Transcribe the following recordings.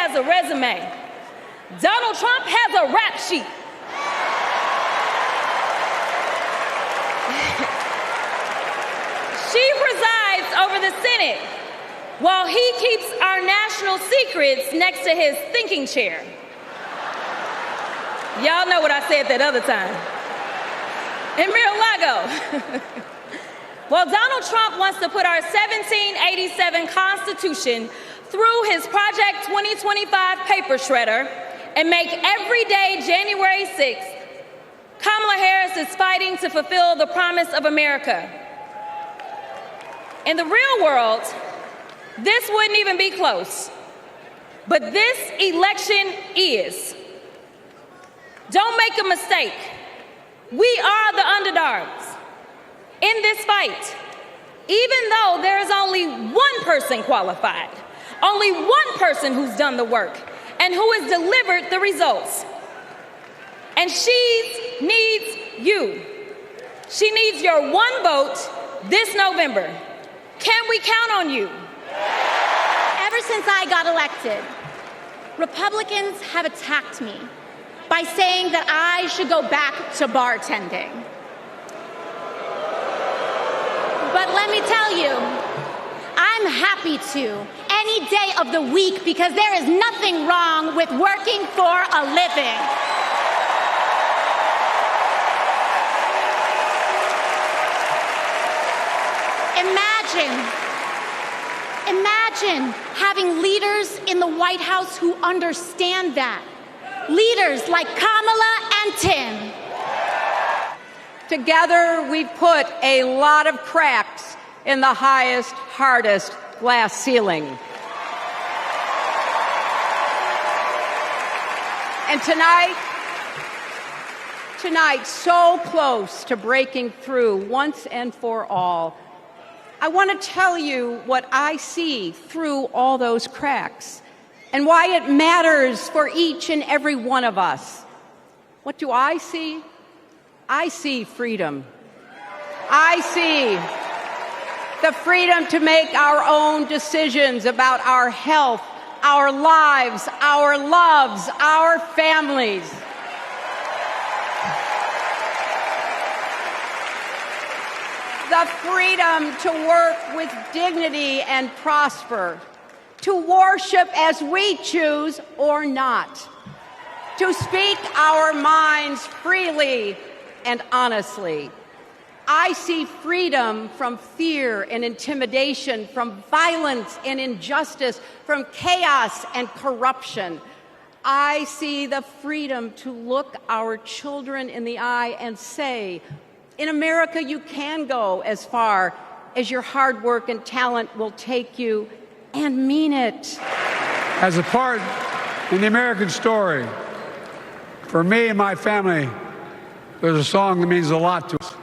has a resume. Donald Trump has a rap sheet. She presides over the Senate while he keeps our national secrets next to his thinking chair. Y'all know what I said that other time. In Mar-a-Lago. Well, Donald Trump wants to put our 1787 Constitution through his Project 2025 paper shredder and make every day January 6th, Kamala Harris is fighting to fulfill the promise of America. In the real world, this wouldn't even be close. But this election is. Don't make a mistake. We are the underdogs in this fight, even though there is only one person qualified, only one person who's done the work and who has delivered the results. And she needs you. She needs your one vote this November. Can we count on you? Ever since I got elected, Republicans have attacked me by saying that I should go back to bartending. But let me tell you, I'm happy to any day of the week because there is nothing wrong with working for a living. Imagine having leaders in the White House who understand that. Leaders like Kamala and Tim. Together, we've put a lot of cracks in the highest, hardest glass ceiling. And tonight, so close to breaking through once and for all, I want to tell you what I see through all those cracks and why it matters for each and every one of us. What do I see? I see freedom. I see the freedom to make our own decisions about our health, our lives, our loves, our families. The freedom to work with dignity and prosper, to worship as we choose or not, to speak our minds freely and honestly. I see freedom from fear and intimidation, from violence and injustice, from chaos and corruption. I see the freedom to look our children in the eye and say, in America, you can go as far as your hard work and talent will take you, and mean it. As a part in the American story, for me and my family, there's a song that means a lot to us.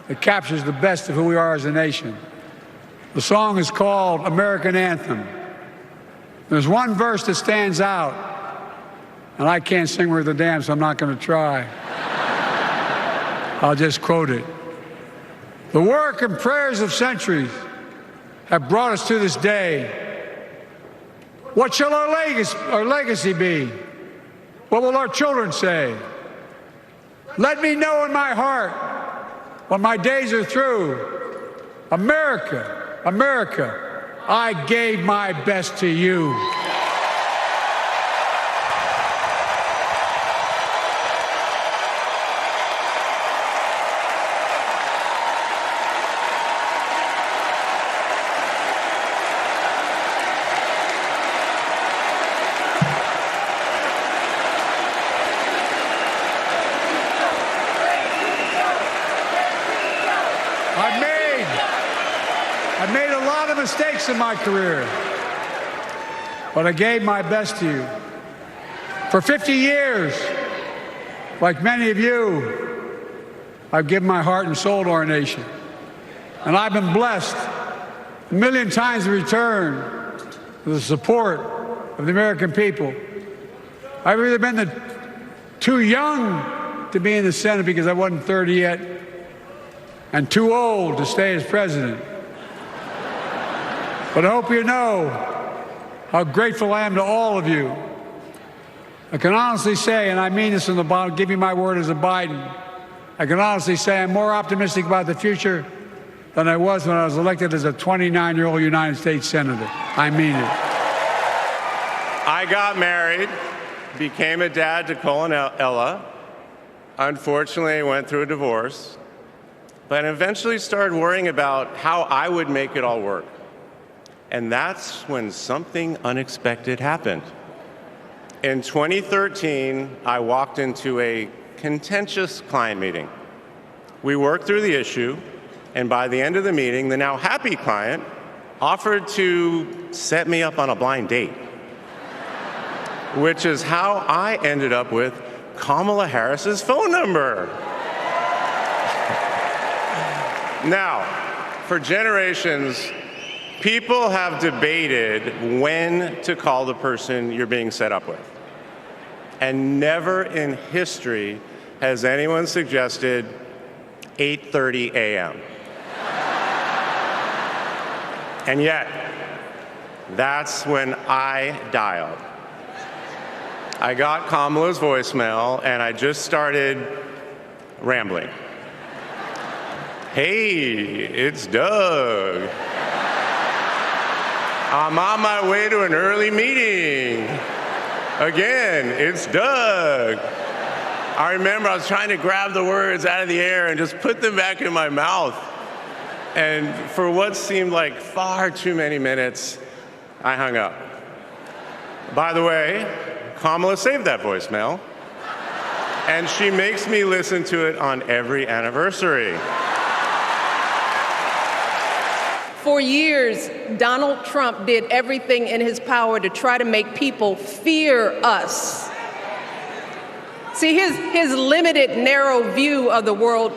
It captures the best of who we are as a nation. The song is called American Anthem. There's one verse that stands out, and I can't sing worth a damn, so I'm not going to try. I'll just quote it. The work and prayers of centuries have brought us to this day. What shall our legacy be? What will our children say? Let me know in my heart when my days are through. America, America, I gave my best to you. I've made a lot of mistakes in my career, but I gave my best to you. For 50 years, like many of you, I've given my heart and soul to our nation. And I've been blessed a million times in return with the support of the American people. I've either been too young to be in the Senate because I wasn't 30 yet, and too old to stay as president. But I hope you know how grateful I am to all of you. I can honestly say, and I mean this from the bottom, give you my word as a Biden, I can honestly say I'm more optimistic about the future than I was when I was elected as a 29-year-old United States Senator. I mean it. I got married, became a dad to Cole and Ella. Unfortunately, went through a divorce, but eventually started worrying about how I would make it all work. And that's when something unexpected happened. In 2013, I walked into a contentious client meeting. We worked through the issue, and by the end of the meeting, the now happy client offered to set me up on a blind date, which is how I ended up with Kamala Harris's phone number. Now, for generations, people have debated when to call the person you're being set up with. And never in history has anyone suggested 8:30 a.m. And yet, that's when I dialed. I got Kamala's voicemail, and I just started rambling. Hey, it's Doug. I'm on my way to an early meeting. Again, it's Doug. I remember I was trying to grab the words out of the air and just put them back in my mouth. And for what seemed like far too many minutes, I hung up. By the way, Kamala saved that voicemail, and she makes me listen to it on every anniversary. For years, Donald Trump did everything in his power to try to make people fear us. See, his limited, narrow view of the world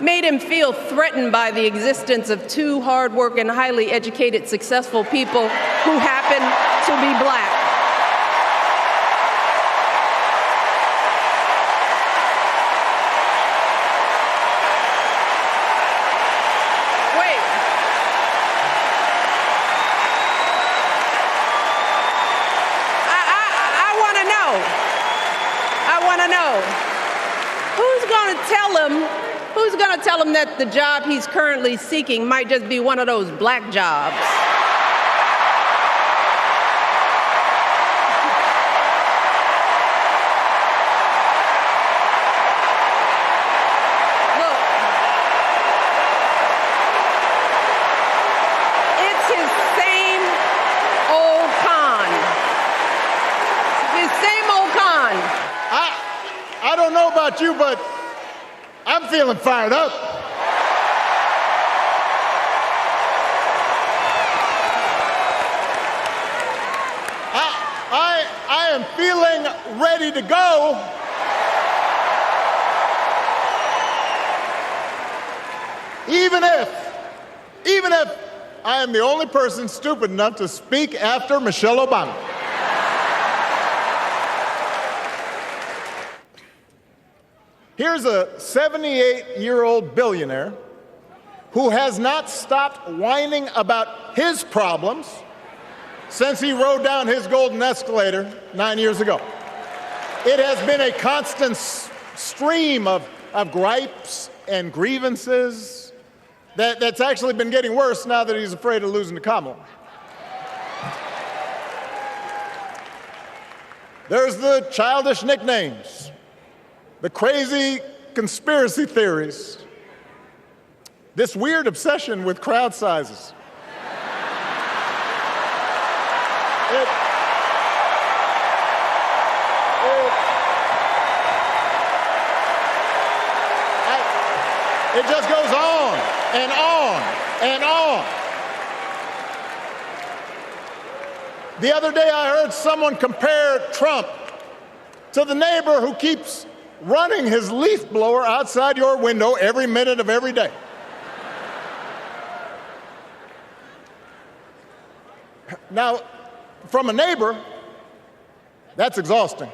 made him feel threatened by the existence of two hardworking, highly educated, successful people who happen to be black. Who's going to tell him that the job he's currently seeking might just be one of those black jobs? Look, it's his same old con. His same old con. I don't know about you, but I'm feeling fired up. I am feeling ready to go. Even if I am the only person stupid enough to speak after Michelle Obama. Here's a 78-year-old billionaire who has not stopped whining about his problems since he rode down his golden escalator 9 years ago. It has been a constant stream of gripes and grievances that's actually been getting worse now that he's afraid of losing to Kamala. There's the childish nicknames, the crazy conspiracy theories, this weird obsession with crowd sizes. It just goes on and on and on. The other day I heard someone compare Trump to the neighbor who keeps running his leaf blower outside your window every minute of every day. Now, from a neighbor, that's exhausting.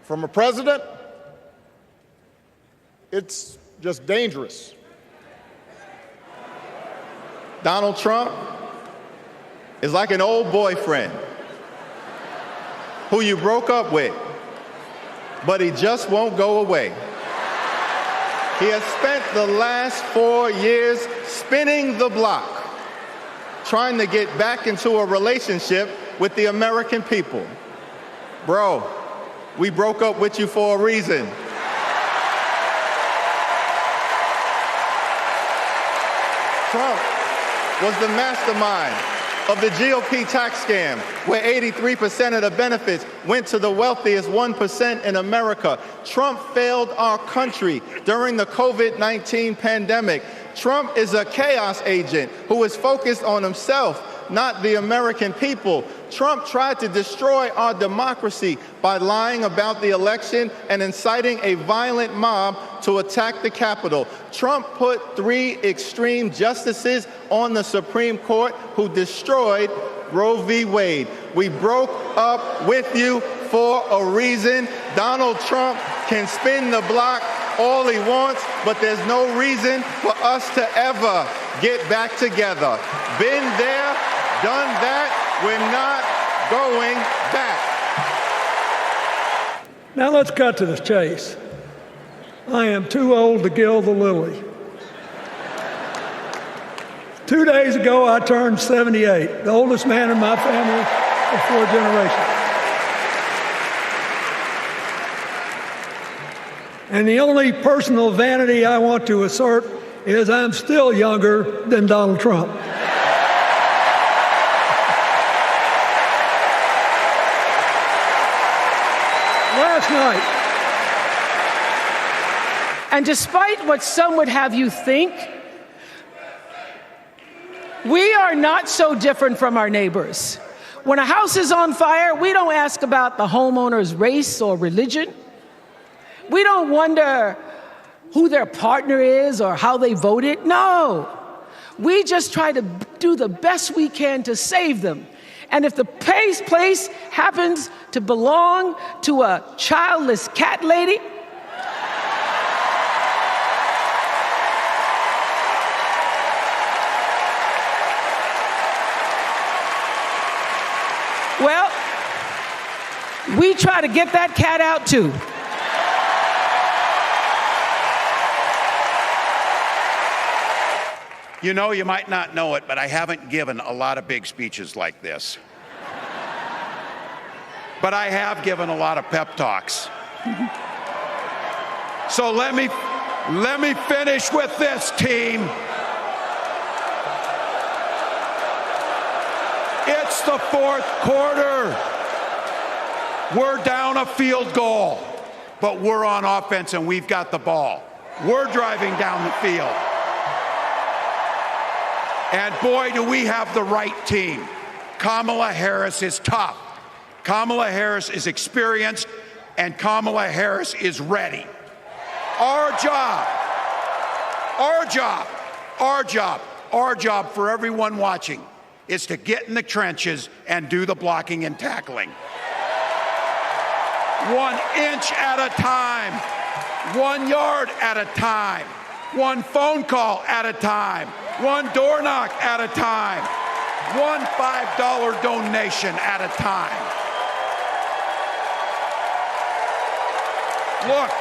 From a president, it's just dangerous. Donald Trump, is like an old boyfriend who you broke up with, but he just won't go away. He has spent the last 4 years spinning the block, trying to get back into a relationship with the American people. Bro, we broke up with you for a reason. Trump was the mastermind of the GOP tax scam, where 83% of the benefits went to the wealthiest 1% in America. Trump failed our country during the COVID-19 pandemic. Trump is a chaos agent who is focused on himself, not the American people. Trump tried to destroy our democracy by lying about the election and inciting a violent mob to attack the Capitol. Trump put 3 extreme justices on the Supreme Court who destroyed Roe v. Wade. We broke up with you for a reason. Donald Trump can spin the block all he wants, but there's no reason for us to ever get back together. Been there, done that. We're not going back. Now let's cut to the chase. I am too old to gild the lily. 2 days ago, I turned 78, the oldest man in my family of 4 generations. And the only personal vanity I want to assert is I'm still younger than Donald Trump. Last night. And despite what some would have you think, we are not so different from our neighbors. When a house is on fire, we don't ask about the homeowner's race or religion. We don't wonder who their partner is or how they voted. No, we just try to do the best we can to save them. And if the place happens to belong to a childless cat lady, well, we try to get that cat out too. You know, you might not know it, but I haven't given a lot of big speeches like this. But I have given a lot of pep talks. So let me finish with this, team. It's the 4th quarter. We're down a field goal, but we're on offense and we've got the ball. We're driving down the field. And boy, do we have the right team. Kamala Harris is tough. Kamala Harris is experienced, and Kamala Harris is ready. Our job for everyone watching is to get in the trenches and do the blocking and tackling. 1 inch at a time, 1 yard at a time, 1 phone call at a time, 1 door knock at a time, 1 $5 donation at a time. Look,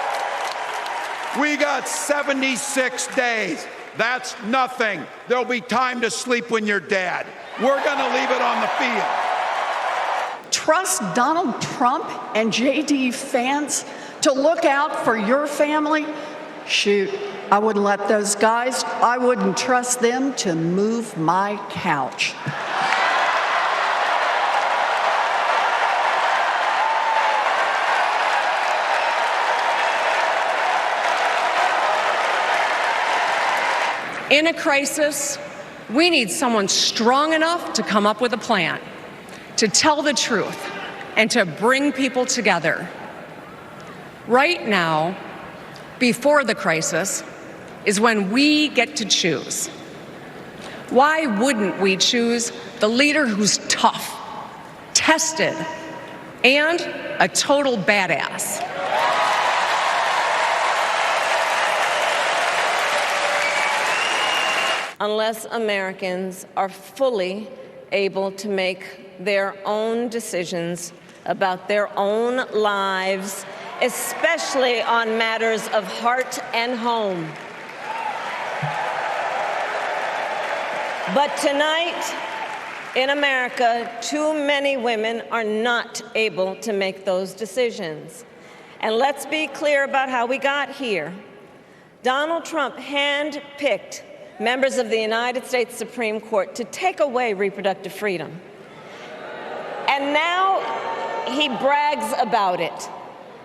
we got 76 days. That's nothing. There'll be time to sleep when you're dead. We're going to leave it on the field. Trust Donald Trump and JD fans to look out for your family? Shoot, I wouldn't let those guys, I wouldn't trust them to move my couch. In a crisis, we need someone strong enough to come up with a plan, to tell the truth, and to bring people together. Right now, before the crisis, is when we get to choose. Why wouldn't we choose the leader who's tough, tested, and a total badass? Unless Americans are fully able to make their own decisions about their own lives, especially on matters of heart and home. But tonight, in America, too many women are not able to make those decisions. And let's be clear about how we got here. Donald Trump handpicked members of the United States Supreme Court to take away reproductive freedom. And now he brags about it.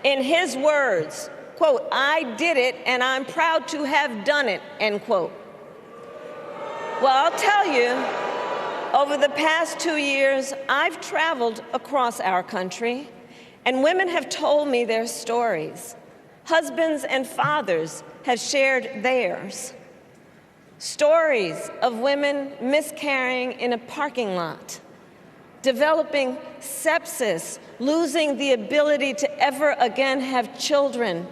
In his words, quote, "I did it and I'm proud to have done it," end quote. Well, I'll tell you, over the past 2 years, I've traveled across our country, and women have told me their stories. Husbands and fathers have shared theirs. Stories of women miscarrying in a parking lot, developing sepsis, losing the ability to ever again have children,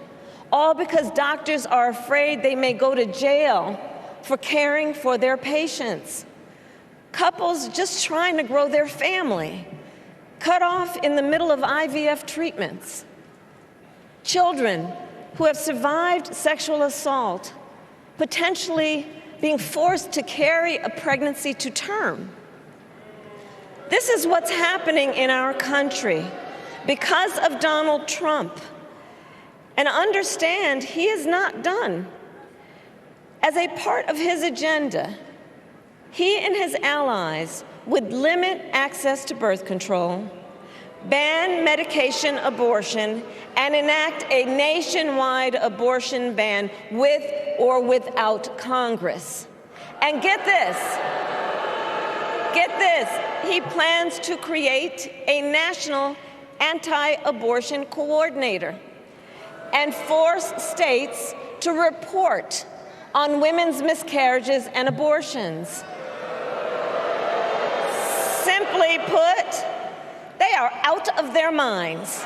all because doctors are afraid they may go to jail for caring for their patients. Couples just trying to grow their family, cut off in the middle of IVF treatments. Children who have survived sexual assault, potentially being forced to carry a pregnancy to term. This is what's happening in our country because of Donald Trump. And understand, he is not done. As a part of his agenda, he and his allies would limit access to birth control, ban medication abortion, and enact a nationwide abortion ban with or without Congress. And get this, he plans to create a national anti-abortion coordinator and force states to report on women's miscarriages and abortions. Simply put, they are out of their minds.